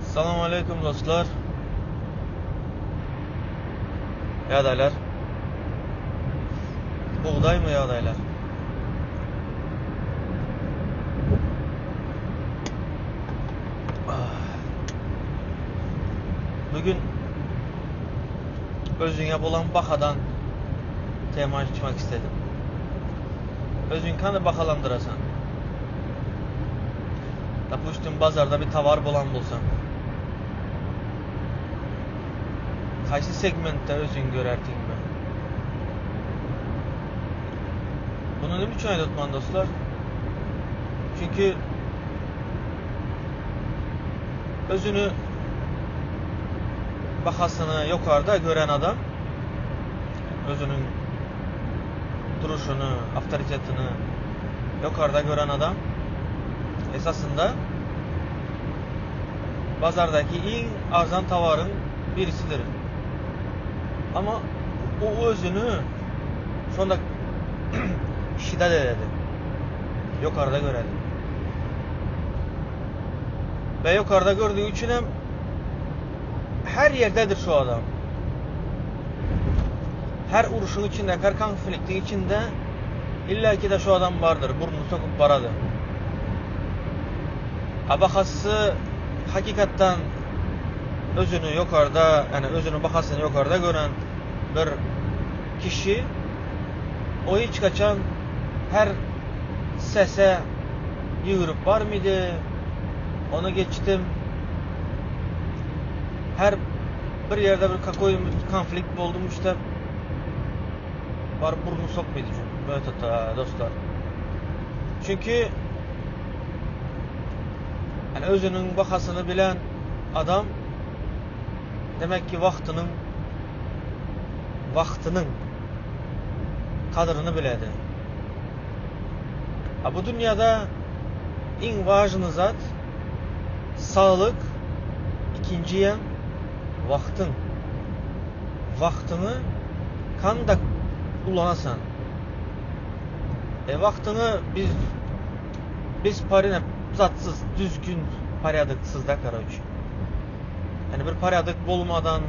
Assalamu alaikum dostlar. Yağdaylar. Buğday mı yağdaylar? Bugün özüne bulan bakadan tema açmak istedim. Özün kanı bakalandırasan. Tapuştun bazarda bir tavar bulan bulsan. Kaysi segmentte özün görertin mi? Bunu ne biçim aydatman dostlar? Çünkü özünü bakasını yukarıda gören adam, özünün duruşunu, avtoritetini yukarıda gören adam esasında pazardaki en arzan tavarın birisidir. Ama o özünü sonunda şiddet ededi. Yukarıda göredi. Ve yukarıda gördüğü için hem her yerdedir şu adam. Her uruşun içinde, her konfliktin içinde illaki de şu adam vardır. Burnunu sokup baradı. Bakası hakikatten özünü yukarıda, yani özünün bakasını yukarıda gören bir kişi o hiç kaçan her sese yürüp var mıydı? Onu geçtim. Her bir yerde bir konflikt oldu işte var burnu sokmaydı çünkü böyle dostlar. Çünkü yani özünün bakasını bilen adam demek ki vaktinin kadrını biledi. Bu dünyada en vacını zat sağlık, ikinciye vaktin. Vaktini kanda kullanasan. Vaktini biz parine zatsız, düzgün paradıksız da karoç. Yani bir paradık bulmadan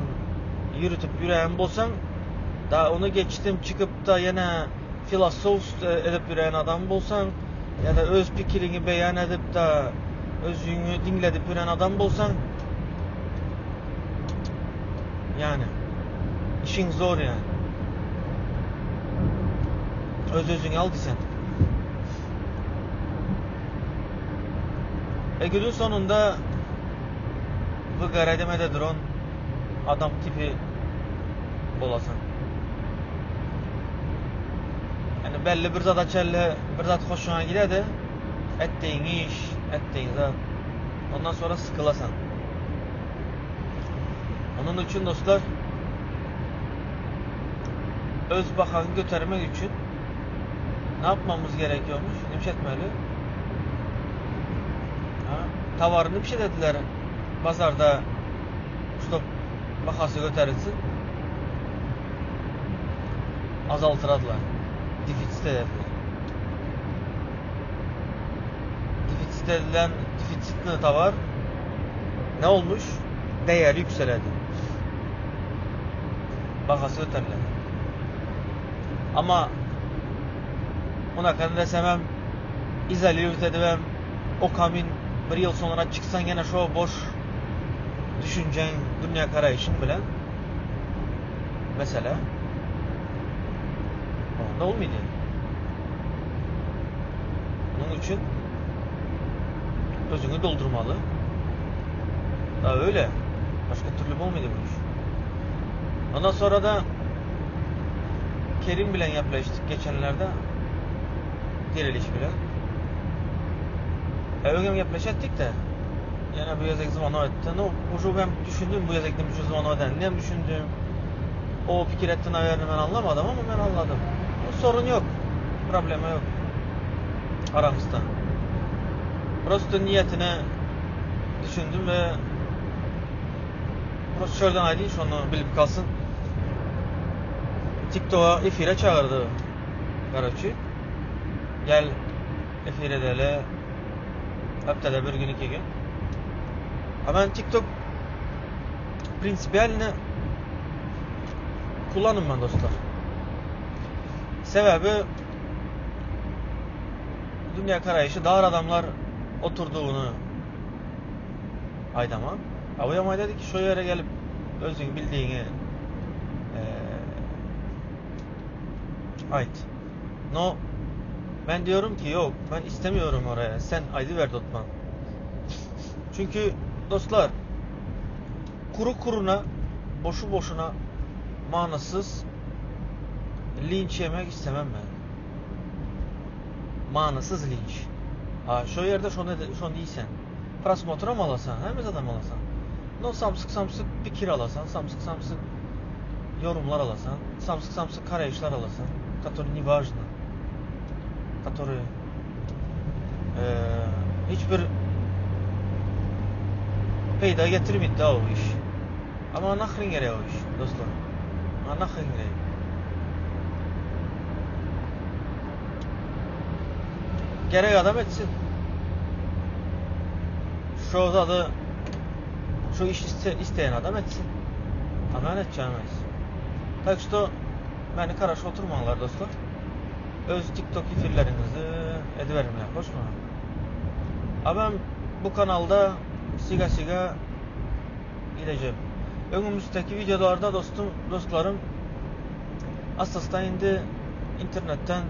yürütüp yüreğin bolsan da onu geçtim çıkıp da yine filosof edip yüreğin adam bolsan ya da öz fikrini beyan edip da özünü dinledip yüreğin adam bolsan yani işin zor yani. Özünü al desen. Günün sonunda bu garademede duran adam tipi olasın. Yani belli bir zat açelle, bir zat hoşuna gidedi. Ettiğin iş, ettiğin zat. Ondan sonra sıkılasan. Onun için dostlar öz bakanı götürmek için ne yapmamız gerekiyormuş? Nimşetmeli. Tavarını bir şey dediler. Pazarda stop bakası göterilsin. Azaltıradılar. Defitsit dediler. Defitsit edilen defitsitli tavar ne olmuş? Değer yükseledi. Bakası göterildi. Ama ona kadar desemem izaliyoruz edemem o kamin bir yıl sonra çıksan yine şu boş düşüncen, dünya karayışın bile mesela onda olmaydı. Bunun için özünü doldurmalı. Daha öyle. Başka türlü olmaydı bu iş. Ondan sonra da Kerim bilen yaplaştık geçenlerde. Diriliş bilen. Öyle yaplaştık da yani bu yazık zaman o etti. O ben düşündüm bu yazıkta bir zaman o etti. Ne düşündüm? O fikir ettiğini ben anlamadım ama ben anladım. O sorun yok. Problema yok. Aramızda. Prosto niyetine düşündüm ve prosto şuradan aydı şunu bilip kalsın. TikTok'a efire çağırdı. Karaçı. Gel efire dele haftada bir gün iki gün Ben TikTok prinsipiyelini kullanım ben dostlar. Sebebi dünya karayışı dağır adamlar oturduğunu aydama. Avuyamay dedi ki şu yere gelip özün bildiğini ait. No, ben diyorum ki yok, ben istemiyorum oraya. Sen aydı ver Dotman. Çünkü dostlar, kuru kuruna, boşu boşuna, manasız linç yemek istemem ben. Manasız linç. Ha şu yerde şunu değilsen, prasmotra mı alasan, hem adam alasan. No samsık fikir alasan, samsık yorumlar alasan, samsık karayışlar alasan, которые не важно, которые hiçbir peyda getirmedi daha o iş. Ama nahrin gereği o iş dostlar. Nahrin gereği. Gerek adam etsin. Şu adı şu iş isteyen adam etsin. Ama ben edeceğim. Tak işte beni karşı oturmalar dostlar. Öz TikTok fikirlerinizi ediverimler. Hoş mu? Ama ben bu kanalda siga gideceğim. Önümüzdeki videolarda dostlarım asasda indi internetten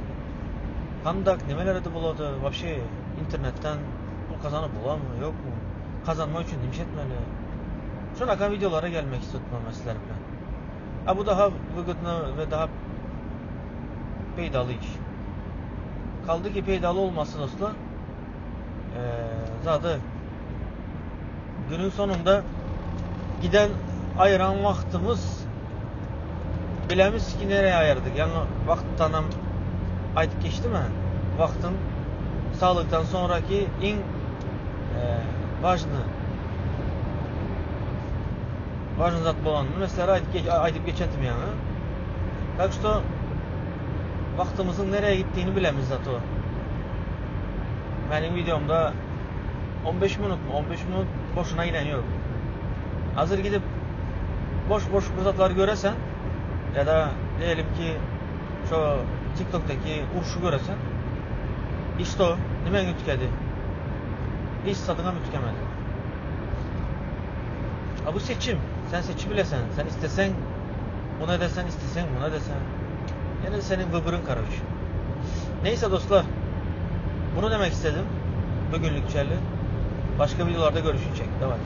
kandak nemeler de buladı. Вообще internetten pul kazanıp bulan mı yok mu? Kazanma için demiş etmeli. Şuna videolara gelmek istiyorum meseleler bilen. Bu daha выгодно ve daha peydalı iş. Kaldı ki peydalı olması dostlar. Zaten günün sonunda giden ayıran vaktimiz bilemiz ki nereye ayırdık. Yani vakitten ayıp geçti mi? Vaktin sağlıktan sonraki en важный zat olan mesela ayıp geçetim yani. Tak işte vaktimizin nereye gittiğini bilemiz zaten. Benim videomda 15 minut mu? 15 minut boşuna giden yok. Hazır gidip boş fırsatlar göresen ya da diyelim ki şu TikTok'taki urşu göresen işte o nimen tükedi. Hiç tadına mı tükemedi. Bu seçim. Sen seçebilesen. Sen istesen buna desen, istesen buna desen. Yani senin vıbırın karış. Neyse dostlar. Bunu demek istedim. Bugünlük çelli. Başka videolarda görüşecek. Devam.